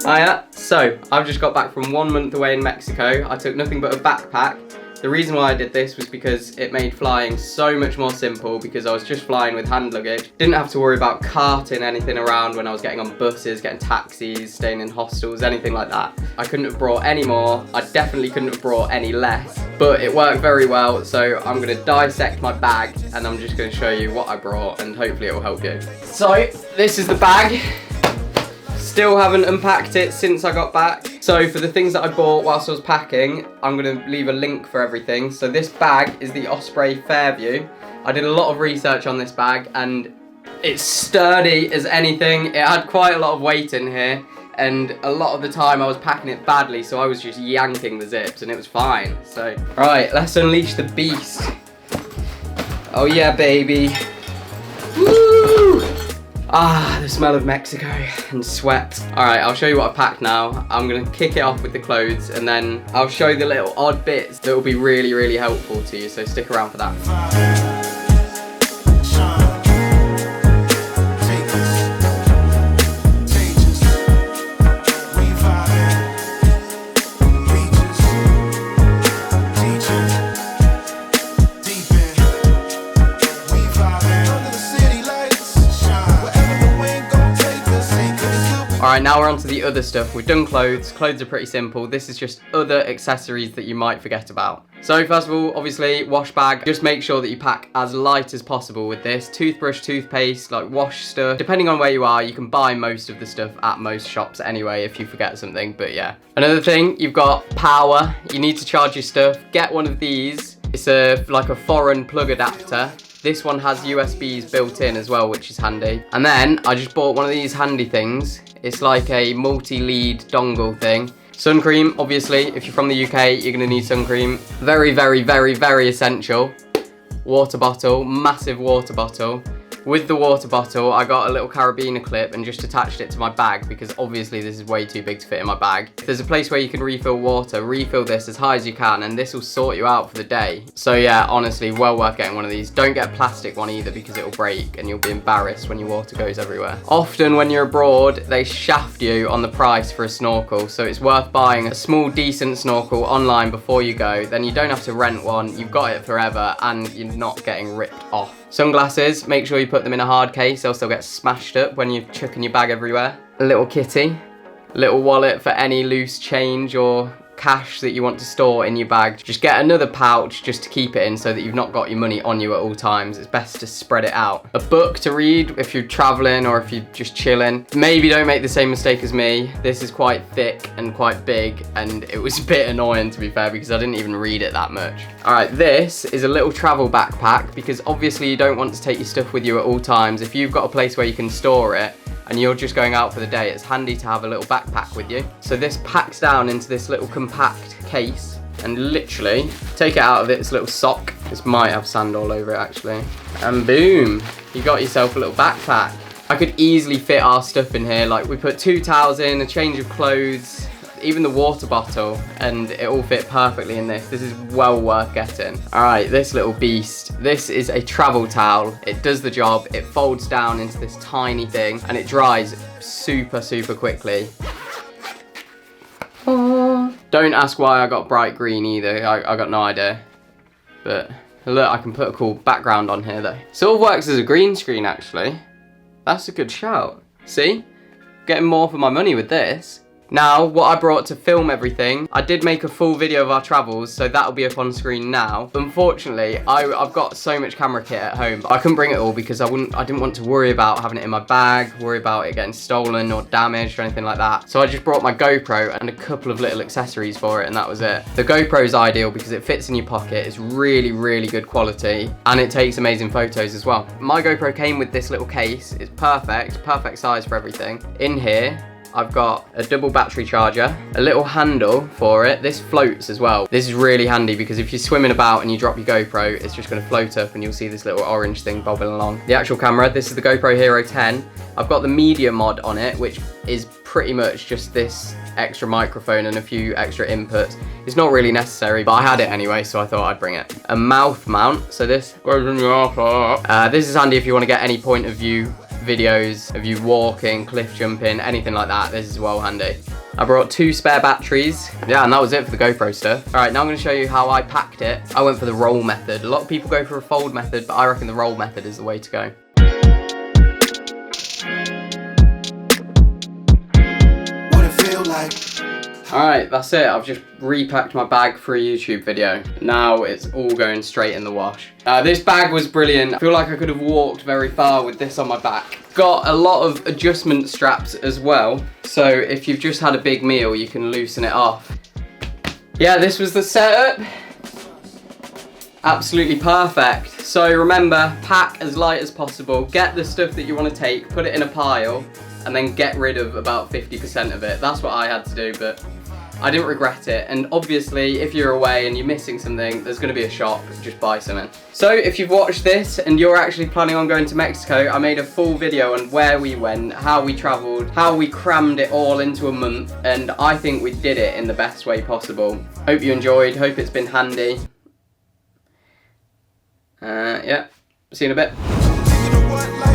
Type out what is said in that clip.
Hiya. So, I've just got back from 1 month away in Mexico. I took nothing but a backpack. The reason why I did this was because it made flying so much more simple because I was just flying with hand luggage. Didn't have to worry about carting anything around when I was getting on buses, getting taxis, staying in hostels, anything like that. I couldn't have brought any more. I definitely couldn't have brought any less, but it worked very well. So I'm gonna dissect my bag and I'm just gonna show you what I brought and hopefully it will help you. So this is the bag. Still haven't unpacked it since I got back. So for the things that I bought whilst I was packing, I'm gonna leave a link for everything. So this bag is the Osprey Fairview. I did a lot of research on this bag and it's sturdy as anything. It had quite a lot of weight in here and a lot of the time I was packing it badly, so I was just yanking the zips and it was fine. So, all right, let's unleash the beast. Oh yeah, baby. Woo! Ah, the smell of Mexico and sweat. All right, I'll show you what I packed now. I'm gonna kick it off with the clothes and then I'll show you the little odd bits that will be really, really helpful to you, so stick around for that. Alright, now we're on to the other stuff. We've done clothes. Clothes are pretty simple. This is just other accessories that you might forget about. So first of all, obviously, wash bag. Just make sure that you pack as light as possible with this. Toothbrush, toothpaste, like wash stuff. Depending on where you are, you can buy most of the stuff at most shops anyway if you forget something, but yeah. Another thing, you've got power. You need to charge your stuff. Get one of these. It's like a foreign plug adapter. This one has USBs built in as well, which is handy. And then I just bought one of these handy things. It's like a multi-lead dongle thing. Sun cream, obviously, if you're from the UK, you're gonna need sun cream. Very, very, very, very essential. Water bottle, massive water bottle. With the water bottle, I got a little carabiner clip and just attached it to my bag because obviously this is way too big to fit in my bag. If there's a place where you can refill water, refill this as high as you can and this will sort you out for the day. So yeah, honestly, well worth getting one of these. Don't get a plastic one either because it will break and you'll be embarrassed when your water goes everywhere. Often when you're abroad, they shaft you on the price for a snorkel, so it's worth buying a small decent snorkel online before you go. Then you don't have to rent one, you've got it forever and you're not getting ripped off. Sunglasses, make sure you put them in a hard case, else they'll get smashed up when you're chucking your bag everywhere. A little kitty, little wallet for any loose change or cash that you want to store in your bag. Just get another pouch just to keep it in so that you've not got your money on you at all times. It's best to spread it out. A book to read if you're traveling or if you're just chilling. Maybe don't make the same mistake as me. This is quite thick and quite big and it was a bit annoying to be fair because I didn't even read it that much. All right, this is a little travel backpack because obviously you don't want to take your stuff with you at all times. If you've got a place where you can store it, and you're just going out for the day, it's handy to have a little backpack with you. So this packs down into this little compact case and literally take it out of its little sock. This might have sand all over it actually. And boom, you got yourself a little backpack. I could easily fit our stuff in here. Like we put 2 towels in, a change of clothes, even the water bottle, and it all fit perfectly in this. This is well worth getting. All right, this little beast. This is a travel towel. It does the job. It folds down into this tiny thing and it dries super, super quickly. Oh. Don't ask why I got bright green either. I got no idea. But look, I can put a cool background on here though. Sort of works as a green screen actually. That's a good shout. See? Getting more for my money with this. Now, what I brought to film everything, I did make a full video of our travels, so that'll be up on screen now. But unfortunately, I've got so much camera kit at home, but I couldn't bring it all because I didn't want to worry about having it in my bag, worry about it getting stolen or damaged or anything like that. So I just brought my GoPro and a couple of little accessories for it, and that was it. The GoPro is ideal because it fits in your pocket, it's really, really good quality, and it takes amazing photos as well. My GoPro came with this little case, it's perfect size for everything. In here, I've got a double battery charger, a little handle for it. This floats as well. This is really handy because if you're swimming about and you drop your GoPro, it's just going to float up and you'll see this little orange thing bobbing along. The actual camera, this is the GoPro Hero 10. I've got the media mod on it, which is pretty much just this extra microphone and a few extra inputs. It's not really necessary, but I had it anyway, so I thought I'd bring it. A mouth mount, so this goes in your this is handy if you want to get any point of view videos of you walking, cliff jumping, anything like that, this is well handy. I brought 2 spare batteries. Yeah, and that was it for the GoPro stuff. All right, now I'm gonna show you how I packed it. I went for the roll method. A lot of people go for a fold method, but I reckon the roll method is the way to go. What it feel like? Alright, that's it. I've just repacked my bag for a YouTube video. Now it's all going straight in the wash. This bag was brilliant. I feel like I could have walked very far with this on my back. Got a lot of adjustment straps as well. So if you've just had a big meal, you can loosen it off. Yeah, this was the setup. Absolutely perfect. So remember, pack as light as possible. Get the stuff that you want to take, put it in a pile, and then get rid of about 50% of it. That's what I had to do, but I didn't regret it. And obviously, if you're away and you're missing something, there's gonna be a shop, just buy something. So if you've watched this and you're actually planning on going to Mexico, I made a full video on where we went, how we traveled, how we crammed it all into a month, and I think we did it in the best way possible. Hope you enjoyed, hope it's been handy. Yeah, see you in a bit.